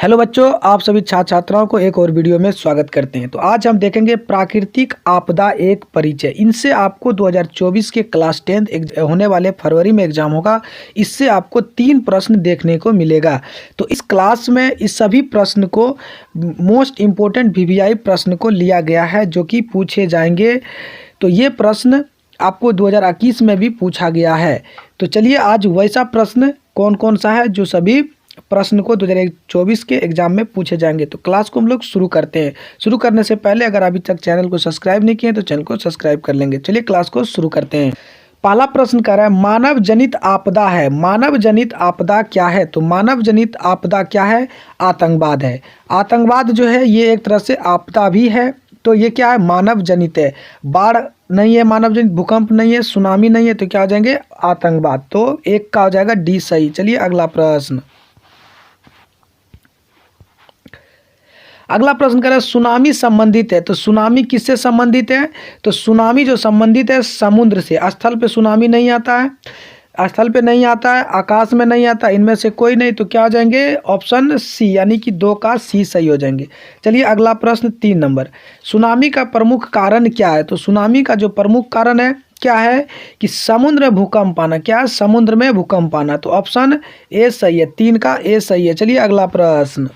Hello बच्चों, आप सभी छात्र छात्राओं को एक और वीडियो में स्वागत करते हैं। तो आज हम देखेंगे प्राकृतिक आपदा एक परिचय। इनसे आपको 2024 के क्लास 10 होने वाले फरवरी में एग्जाम होगा। इससे आपको 3 प्रश्न देखने को मिलेगा। तो इस क्लास में इस सभी प्रश्न को मोस्ट इम्पोर्टेंट VVI प्रश्न को लिया गया है जो कि पूछे जाएंगे। तो ये प्रश्न आपको 2021 में भी पूछा गया है। तो चलिए आज वैसा प्रश्न कौन कौन सा है जो सभी प्रश्न को 2024 के एग्जाम में पूछे जाएंगे। तो क्लास को हम लोग शुरू करते हैं। शुरू करने से पहले अगर अभी तक चैनल को सब्सक्राइब नहीं किए तो चैनल को सब्सक्राइब कर लेंगे। चलिए क्लास को शुरू करते हैं। पहला प्रश्न कह रहा है मानव जनित आपदा है। मानव जनित आपदा क्या है? तो मानव जनित आपदा क्या है? आतंकवाद है। आतंकवाद जो है ये एक तरह से आपदा भी है। तो ये क्या है? मानव जनित है। बाढ़ नहीं है मानव जनित, भूकंप नहीं है, सुनामी नहीं है, तो क्या हो जाएंगे? आतंकवाद। तो एक का हो जाएगा डी सही। चलिए अगला प्रश्न। अगला प्रश्न करें सुनामी संबंधित है। तो सुनामी किससे संबंधित है? तो सुनामी जो संबंधित है समुद्र से। स्थल पे सुनामी नहीं आता है, स्थल पे नहीं आता है, आकाश में नहीं आता, इनमें से कोई नहीं। तो क्या हो जाएंगे? ऑप्शन सी, यानी कि 2 का सी सही हो जाएंगे। चलिए अगला प्रश्न 3 नंबर। सुनामी का प्रमुख कारण क्या है? तो सुनामी का जो प्रमुख कारण है क्या है कि समुद्र में भूकंप आना। क्या है? समुद्र में भूकंप आना। तो ऑप्शन ए सही है, 3 का ए सही है। चलिए अगला प्रश्न।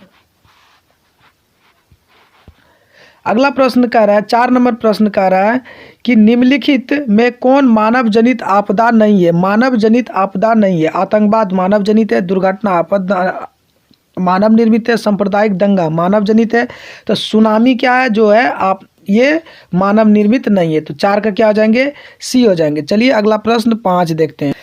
अगला प्रश्न कह रहा है 4 नंबर प्रश्न कह रहा है कि निम्नलिखित में कौन मानव जनित आपदा नहीं है? मानव जनित आपदा नहीं है। आतंकवाद मानव जनित है, दुर्घटना आपदा मानव निर्मित है, सांप्रदायिक दंगा मानव जनित है। तो सुनामी क्या है जो है आप ये मानव निर्मित नहीं है। तो 4 का क्या हो जाएंगे? सी हो जाएंगे। चलिए अगला प्रश्न 5 देखते हैं।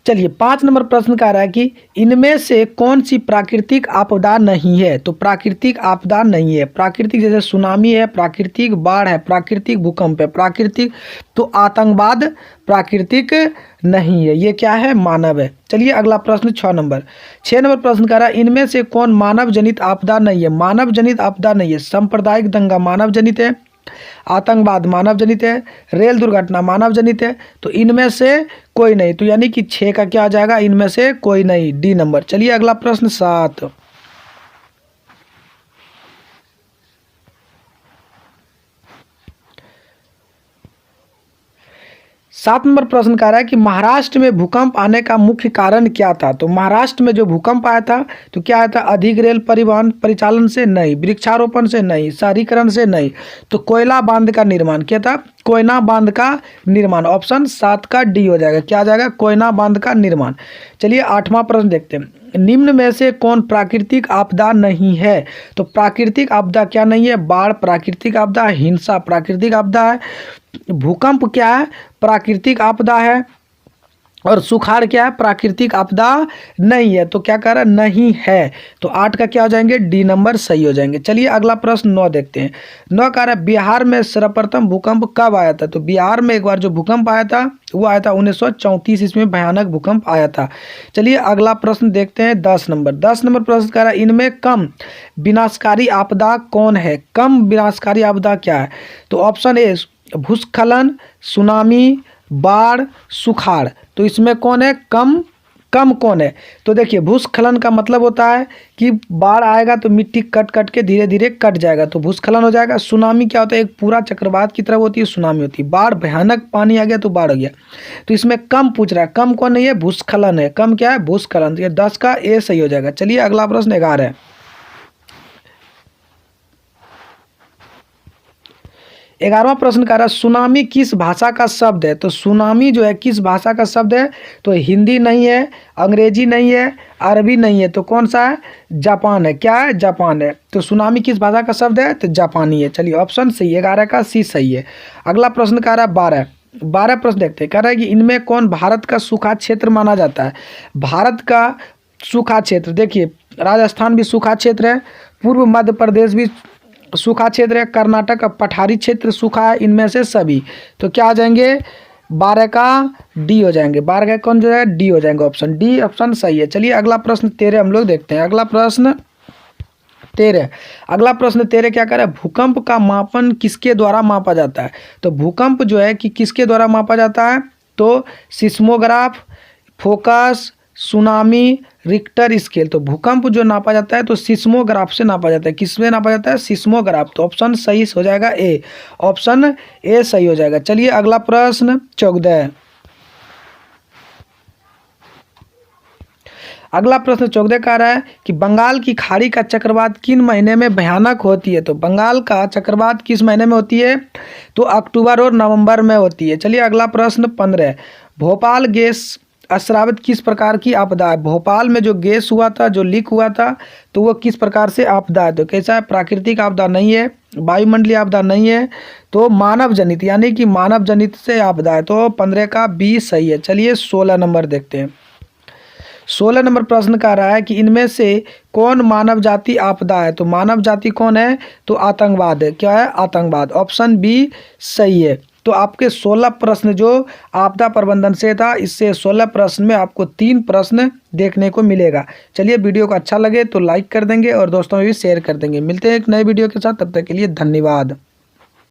चलिए 5 नंबर प्रश्न कह रहा है कि इनमें से कौन सी प्राकृतिक आपदा नहीं है? तो प्राकृतिक आपदा नहीं है। प्राकृतिक जैसे सुनामी है, प्राकृतिक बाढ़ है, प्राकृतिक भूकंप है, प्राकृतिक। तो आतंकवाद प्राकृतिक नहीं है, ये क्या है? मानव है। चलिए अगला प्रश्न 6 नंबर। 6 नंबर प्रश्न कह रहा है इनमें से कौन मानव जनित आपदा नहीं है? मानव जनित आपदा नहीं है। सांप्रदायिक दंगा मानव जनित है, आतंकवाद मानव जनित है, रेल दुर्घटना मानव जनित है। तो इनमें से कोई नहीं। तो यानी कि 6 का क्या आ जाएगा? इनमें से कोई नहीं, डी नंबर। चलिए अगला प्रश्न 7। 7 नंबर प्रश्न कह रहा है कि महाराष्ट्र में भूकंप आने का मुख्य कारण क्या था? तो महाराष्ट्र में जो भूकंप आया था तो क्या आया था? अधिक रेल परिवहन परिचालन से नहीं, वृक्षारोपण से नहीं, शहरीकरण से नहीं। तो कोयला बांध का निर्माण। क्या था? कोयना बांध का निर्माण। ऑप्शन 7 का डी हो जाएगा। क्या आ जाएगा? कोयना बांध का निर्माण। चलिए 8वां प्रश्न देखते हैं। निम्न में से कौन प्राकृतिक आपदा नहीं है? तो प्राकृतिक आपदा क्या नहीं है? बाढ़ प्राकृतिक आपदा है, हिंसा प्राकृतिक आपदा है, भूकंप क्या है? प्राकृतिक आपदा है, और सुखाड़ क्या है? प्राकृतिक आपदा नहीं है। तो क्या कह रहा है? नहीं है। तो 8 का क्या हो जाएंगे? डी नंबर सही हो जाएंगे। चलिए अगला प्रश्न 9 देखते हैं। 9 कह रहा है बिहार में सर्वप्रथम भूकंप कब आया था? तो बिहार में एक बार जो भूकंप आया था वो आया था 1934 ईस्वी में भयानक भूकंप आया था। चलिए अगला प्रश्न देखते हैं 10 नंबर। 10 नंबर प्रश्न कह रहा है इनमें कम विनाशकारी आपदा कौन है? कम विनाशकारी आपदा क्या है? तो ऑप्शन ए भूस्खलन, सुनामी, बाढ़, सुखाड़। तो इसमें कौन है? कम कौन है? तो देखिए भूस्खलन का मतलब होता है कि बाढ़ आएगा तो मिट्टी कट कट के धीरे धीरे कट जाएगा, तो भूस्खलन हो जाएगा। सुनामी क्या होता है? एक पूरा चक्रवात की तरह होती है सुनामी होती है। बाढ़ भयानक पानी आ गया तो बाढ़ हो गया। तो इसमें कम पूछ रहा है, कम कौन नहीं है? भूस्खलन है। कम क्या है? भूस्खलन। तो ये 10 का ए सही हो जाएगा। चलिए अगला प्रश्न 11 है। 11वां प्रश्न कह रहा है सुनामी किस भाषा का शब्द है? तो सुनामी जो है किस भाषा का शब्द है? तो हिंदी नहीं है, अंग्रेजी नहीं है, अरबी नहीं है। तो कौन सा है? जापान है। क्या है? जापान है। तो सुनामी किस भाषा का शब्द है? तो जापानी है। चलिए ऑप्शन सही है, 11 का सी सही है। अगला प्रश्न कह रहा है 12 प्रश्न देखते हैं। कह रहा है कि इनमें कौन भारत का सूखा क्षेत्र माना जाता है? भारत का सूखा क्षेत्र देखिए राजस्थान भी सूखा क्षेत्र है, पूर्व मध्य प्रदेश भी सूखा क्षेत्र है, कर्नाटक का पठारी क्षेत्र सूखा है। इनमें से सभी। तो क्या आ जाएंगे? 12 का डी हो जाएंगे। 12 का कौन जो है? डी हो जाएंगे। ऑप्शन डी ऑप्शन सही है। चलिए अगला प्रश्न 13 हम लोग देखते हैं। अगला प्रश्न 13। अगला प्रश्न 13 क्या कर रहा है? भूकंप का मापन किसके द्वारा मापा जाता है? तो भूकंप जो है कि किसके द्वारा मापा जाता है? तो seismograph, focus, tsunami, Richter scale. तो भूकंप जो नापा जाता है तो सिस्मोग्राफ से नापा जाता है। किसमें नापा जाता है? सिस्मोग्राफ। तो ऑप्शन सही हो जाएगा ए, ऑप्शन ए सही हो जाएगा। चलिए अगला प्रश्न 14। अगला प्रश्न 14 का रहा है कि बंगाल की खाड़ी का चक्रवात किन महीने में भयानक होती है? तो बंगाल का चक्रवात किस महीने में होती है? तो अक्टूबर और नवंबर में होती है। चलिए अगला प्रश्न 15। भोपाल गैस अस्रावित किस प्रकार की आपदा है? भोपाल में जो गैस हुआ था, जो लीक हुआ था, तो वो किस प्रकार से आपदा है? तो कैसा है? प्राकृतिक आपदा नहीं है, वायुमंडलीय आपदा नहीं है, तो मानव जनित, यानी कि मानव जनित से आपदा है। तो 15 का बी सही है। चलिए 16 नंबर देखते हैं। 16 नंबर प्रश्न का रहा है कि इनमें से कौन मानव जाति आपदा है? तो मानव जाति कौन है? तो आतंकवाद है। क्या है? आतंकवाद। ऑप्शन बी सही है। तो आपके 16 प्रश्न जो आपदा प्रबंधन से था, इससे 16 प्रश्न में आपको 3 प्रश्न देखने को मिलेगा। चलिए वीडियो को अच्छा लगे तो लाइक कर देंगे और दोस्तों में भी शेयर कर देंगे। मिलते हैं एक नए वीडियो के साथ, तब तक के लिए धन्यवाद।